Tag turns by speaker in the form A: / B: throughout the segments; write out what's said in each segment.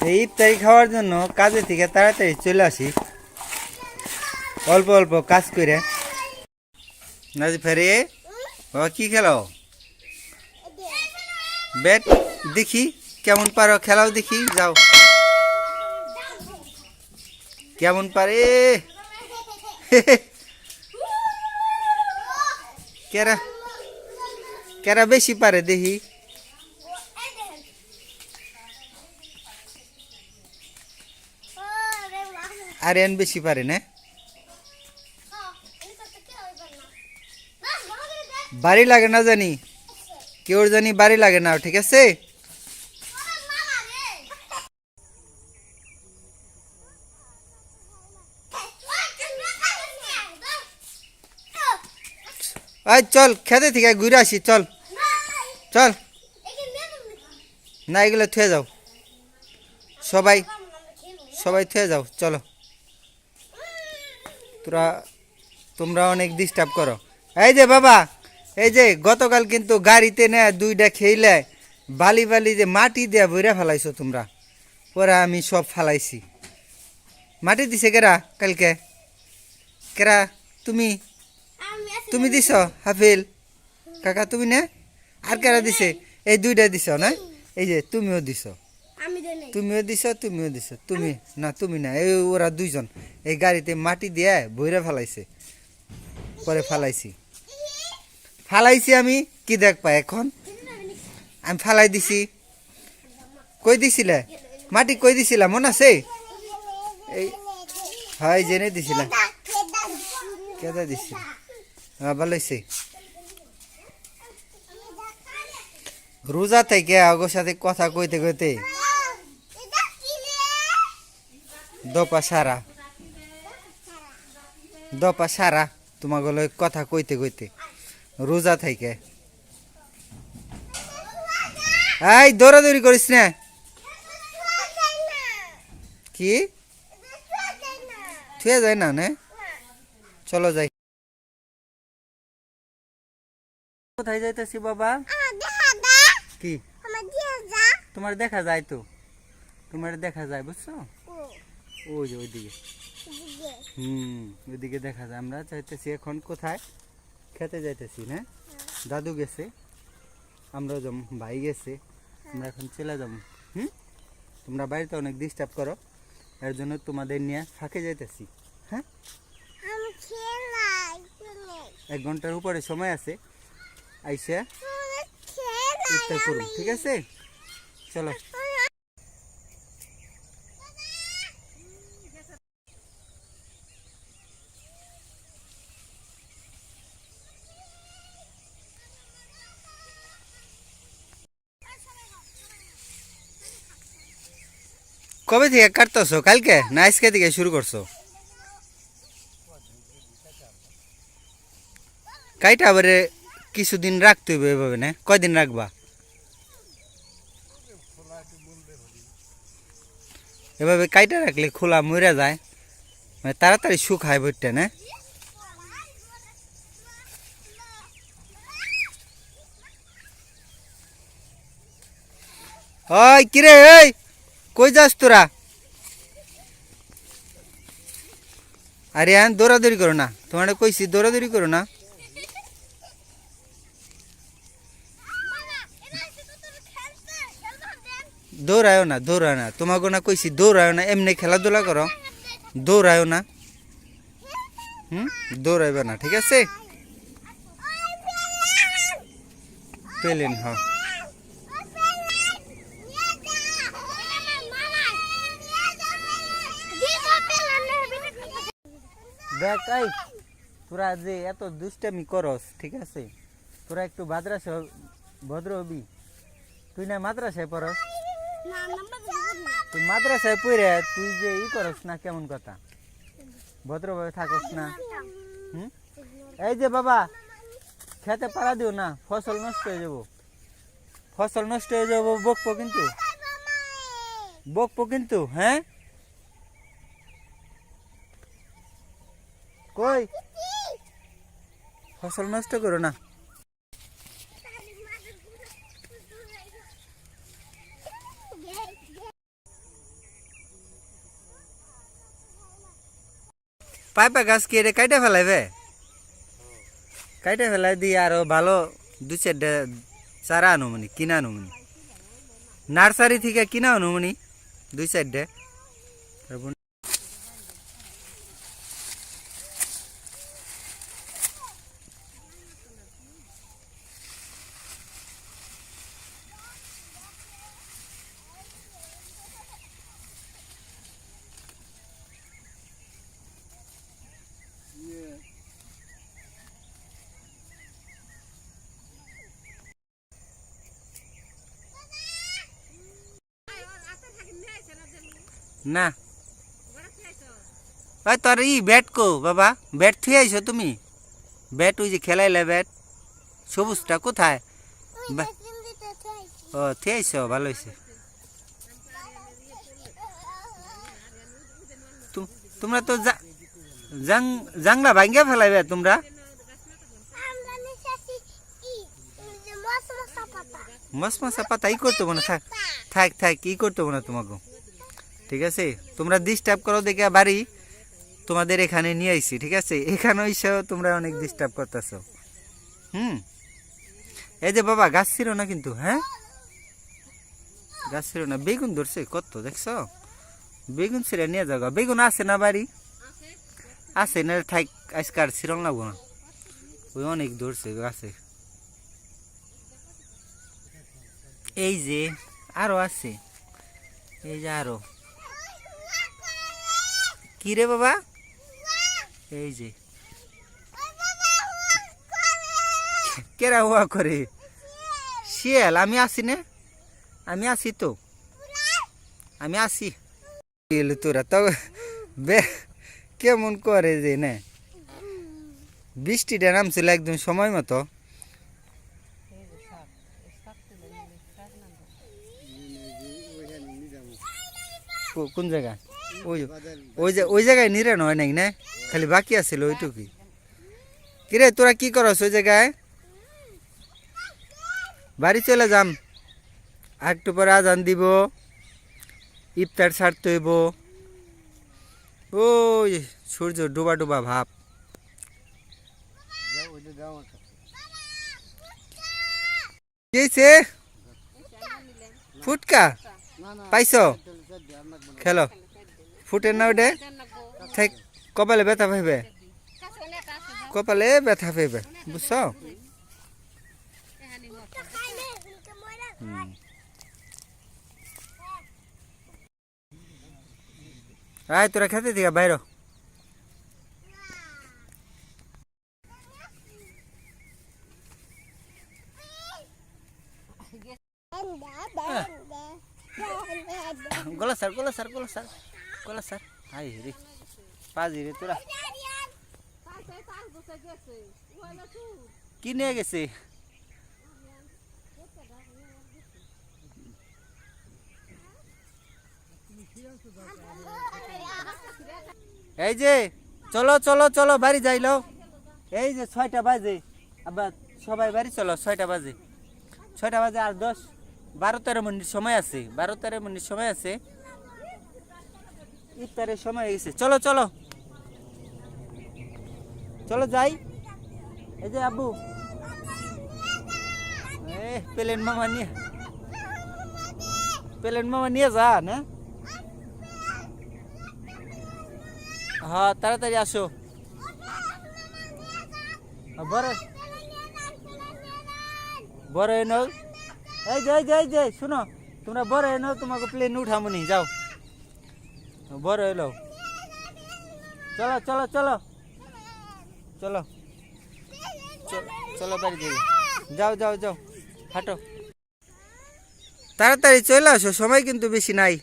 A: এই ইফতারি খাওয়ার জন্য কাজে থেকে তাড়াতাড়ি চলে আসি, অল্প অল্প কাজ করে। নাজিফারে বাবা কি খেলাও? ব্যাট দেখি কেমন পারো, খেলাও দেখি, যাও কেমন পারে। কেরা কেরা বেশি পারে দেখি। আরিয়ান বেশি পারে না? বাড়ি লাগে না জানি, কেউ জানি বাড়ি লাগে না, ঠিক আছে। আয় চল খেতে থেকে ঘুরে আসি, চল চল। না এগুলো থুয়ে যাও, সবাই সবাই থুয়ে যাও, চলো। তোমরা অনেক ডিস্টার্ব করো। এই যে বাবা, এই যে গতকাল কিন্তু গাড়িতে না দুইটা খেইলে বালি বালি যে মাটি দিয়া বইরা ফেলাইছো তোমরা, পরে আমি সব ফালাইছি। মাটি দিছে কেরা কালকে? কেরা? তুমি তুমি দিছ হাফিল কাকা, তুমি না? আর কেরা দিছে? এই দুইটা দিছ না? এই যে তুমিও দিছ, তুমিও দিছ, তুমিও দিছ। তুমি না, তুমি না, এই ওরা দুইজন এই গাড়িতে মাটি দিয়ে বইরা ফেলাইছে, পরে ফালাইছি আমি। কি দেখবা এখন? আমি ফালাই দিছি। কই দিছিলে মাটি? কই দিছিলাম মনে আছে? এই হয় জেনে দিছিলাম। কেদা দিছিল? ভালো হয়েছে। রোজা থেকে আগের সাথে কথা কইতে কইতে দপা সারা তোমাকে কথা কইতে কইতে রোজা থেকে। এই দৌড়াদৌড়ি করিস না। কি থুয়ে যায় না? চলো যাই। কোথায় যাইতেছি বাবা? কি তোমার দেখা যায় তো, তোমার দেখা যায় বুঝছো? ওই যে ওইদিকে, ওইদিকে দেখা যায়। আমরা যাইতেছি এখন কোথায়? খেতে যাইতেছি না? দাদু গেছে, আমরা যাবো, ভাই গেছে, আমরা এখন চলে যাবো। তোমরা বাড়িতে অনেক ডিস্টার্ব করো, এর জন্য তোমাদের নিয়ে ফাঁকে যাইতেছি। হ্যাঁ, 1 ঘন্টার উপরে সময় আছে, আইসা ইফতার করুন, ঠিক আছে? চলো। কবে থেকে কাটতেছো? কালকে না আজকে থেকে শুরু করছো? কাইটা আবার কিছুদিন রাখতে হইবে এভাবে না? কয়দিন রাখবা? এভাবে কাইটা রাখলে খোলা মরে যায়, মানে তাড়াতাড়ি শুকায় বইটা না? ওই কিরে, ওই কই যাস তোরা? আরে দৌড়াদৌড়ি করো না, তোমার কইছি দৌড়াদৌড়ি করো না। দৌড়ায়ও না, দৌড়ায় না, তোমাকে না কইছি দৌড়ায়ও না, এমনি খেলাধুলা করো, দৌড়ায়ও না। দৌড়াইবে না, ঠিক আছে? পেলেন হ্যাঁ। দেখ এই তোরা যে এত দুষ্টামি করস, ঠিক আছে? তোরা একটু ভদ্র হবি। তুই না মাদ্রাসায় পড়স? তুই মাদ্রাসায় পড়ে তুই যে করস না, কেমন কথা? ভদ্রভাবে থাকস না। এই যে বাবা, খেতে পারা দিও না, ফসল নষ্ট হয়ে যাব, ফসল নষ্ট হয়ে যাব, বকবো কিন্তু, বকবো কিন্তু। হ্যাঁ, কই ফসল নষ্ট করো না। পাইপা গাছ কি এটা কাইটা ফেলাইবে? কাইটা ফেলাই দিয়ে আরো ভালো 2-4টা চারা আনুমনি কিনা আনুমনি নার্সারি থেকে কিনা আনুমনি 2-4টা। না ওই তোর ব্যাট কো বাবা, ব্যাট থুয়ে আইছো তুমি? ব্যাট ওই যে খেলাইলে ব্যাট সবুজটা কোথায়? ও থুয়ে আইছো, ভালো হয়েছে। তোমরা তো জাংলা ভাঙ্গা ফেলাইবে তোমরা। মশমশা পাতা ই করতে না, থাক থাক থাক, ই করতে না তোমাকে, ঠিক আছে? তোমরা ডিস্টার্ব করো দেখে বাড়ি তোমাদের এখানে নিয়ে আইছি, ঠিক আছে? এখানে এসেও তোমরা অনেক ডিস্টার্ব করতেছো। এই যে বাবা গাছ ছিল না কিন্তু, হ্যাঁ গাছ ছিল না। বেগুন ধরছে কত দেখছো? বেগুন ছিঁড়ে নিয়ে যাও। বেগুন আছে না বাড়ি? আছে না, থাক আজকে আর ছিঁড়ন লাগবো না, ওই অনেক ধরছে গাছে। এই যে আরো আছে, এই যে আরো। কি রে বাবা? এই যে কেরা হওয়া করে শিয়াল। আমি আসি না, আমি আসি তো, আমি আসি। তোরা তো কেমন করে যে না, বৃষ্টিটা নামছিল একদম সময় মতো। কোন জায়গা? ওই জায়গায় নিরান হয় নাই না, খালি বাকি আছিল ওইটুকুই। কিরে তোরা কি করস ওই জায়গায়? বাড়ি চলে যাম, একটু পরে আজান দিব, ইফতার ছাড়তে হইব। ওই সূর্য ডুবা ডুবা ভাব। ফুটকা পাইছ? খেলো ফুটে না ওটা, থাক কপালে ব্যথা পাইবে, কপালে ব্যথা পাইবে, বুঝছ? আয় তোরা খেতে দিকে বাইর। গলা স্যার গলা স্যার গলা স্যার গলা স্যার, হাই রে পাজি রে তোরা। কি নিয়ে গেছে? এই যে চলো চলো চলো বাড়ি যাইলো। এই যে 6টা বাজে, আবার সবাই বাড়ি চলো। 6টা বাজে, 6টা বাজে আর 10-12-13 মিনিট সময় আছে, 12-13 মিনিট সময় আছে, ইফতারের সময় হয়ে গেছে। চলো চলো চলো যাই। এই যে আব্বু প্লেন মামা নিয়ে যা না। হ্যাঁ তাড়াতাড়ি আসো। বড় বড় এনো, এই যে শুনো, তোমরা বড় এনো, তোমাকে প্লেন উঠামনি, যাও বড় এলো। চলো চলো চলো চলো চলো বাড়ি যাই, যাও যাও যাও হাঁটো, তাড়াতাড়ি চলে আসো, সময় কিন্তু বেশি নাই,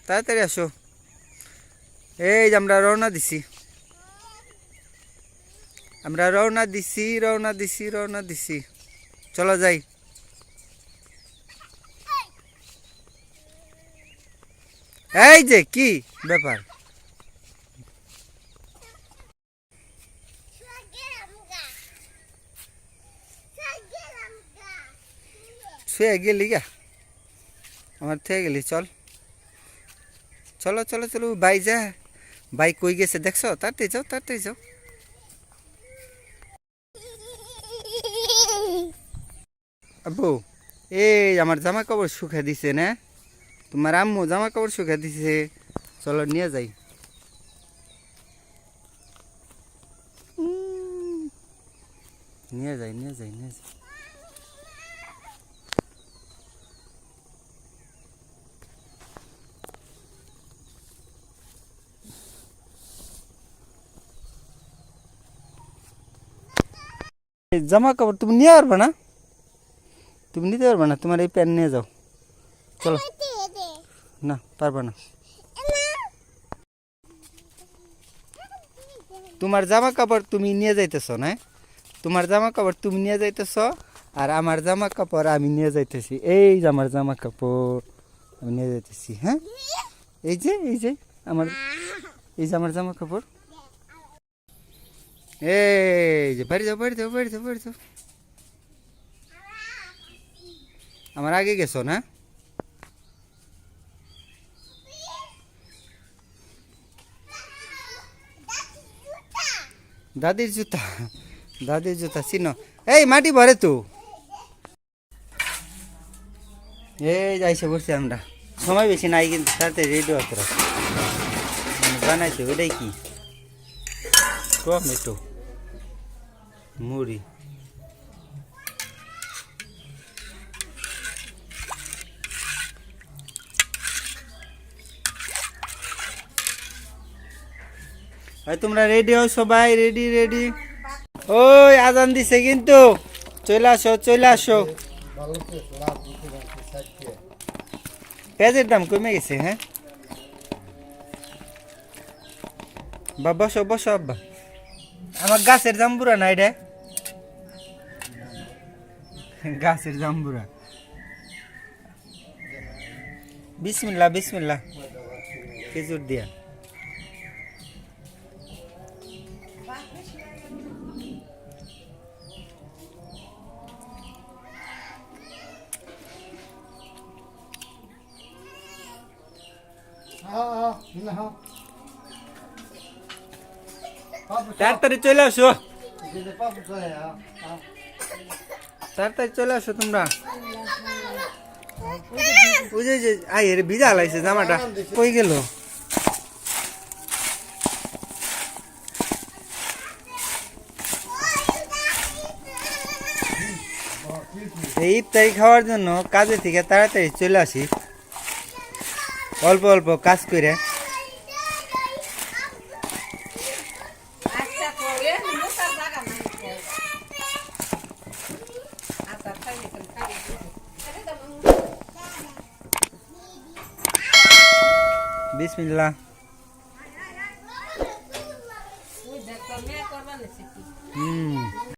A: তাড়াতাড়ি আসো। এই যে আমরা রওনা দিছি, আমরা রওনা দিছি, চলো যাই। এই যে কি ব্যাপার? শুয়ে গেলি গা, আমার থেকে গেলি, চল চলো চলো চলো, ভাই কই গেছে দেখছো? তাড়াতাড়ি যাও, তাড়াতাড়ি যাও। আব্বু, এই আমার জামা কাপড় শুকা দিছে না? তোমার আম্মু জামা কাপড় শুকা দিছে, চলো নিয়ে যাই। নিয়ে যাই, নিয়ে যাই, নিয়ে যাই। এই জামা কাপড় তুমি নিয়ে পারবে না? তুমি নিতে পারবে না? তোমার এই প্যান্ট নিয়ে যাও, চলো। না, পারবে না। তোমার জামা কাপড় তুমি নিয়ে যাইতেছ না? তোমার জামা কাপড় তুমি নিয়ে যাইতেছ, আর আমার জামা কাপড় আমি নিয়ে যাইতেছি। এই যে আমার জামা কাপড় আমি নিয়ে যাইতেছি। হ্যাঁ, এই যে, এই যে আমার, এই যে আমার জামা কাপড়। এই যে বাড়ি যাও, বাড়ি যাও, বাড়ি যাও, বাড়ি যাও। আমার আগে গেছো না? দাদির জুতা, দাদির জুতা চিনো? এই মাটি ভরে তো। এই যাইছে বসছি আমরা, সময় বেশি নাই কিন্তু তাতে রেডি হতে বানাইছে। ওটাই কি? টমেটো, মুড়ি। তোমরা রেডি হও সবাই, রেডি রেডি। ওই আজান দিছে কিন্তু, চলে আসো, চলে আসো। পেঁয়াজের দাম কমে গেছে। হ্যাঁ বা বসো, বসো আব্বা। আমার গাছের জাম্বুরা নাই রে, গাছের জাম্বুরা। বিসমিল্লাহ, বিসমিল্লাহ, খেজুর দিয়া। তাড়াতাড়ি চলে আসো, তাড়াতাড়ি চলে আসো তোমরা। ওই যে আই রে ভিজা লাগছে জামাটা, কই গেল? এই ইফতারি খাওয়ার জন্য কাজে থেকে তাড়াতাড়ি চলে আসি, অল্প অল্প কাজ করে। বিসমিল্লাহ।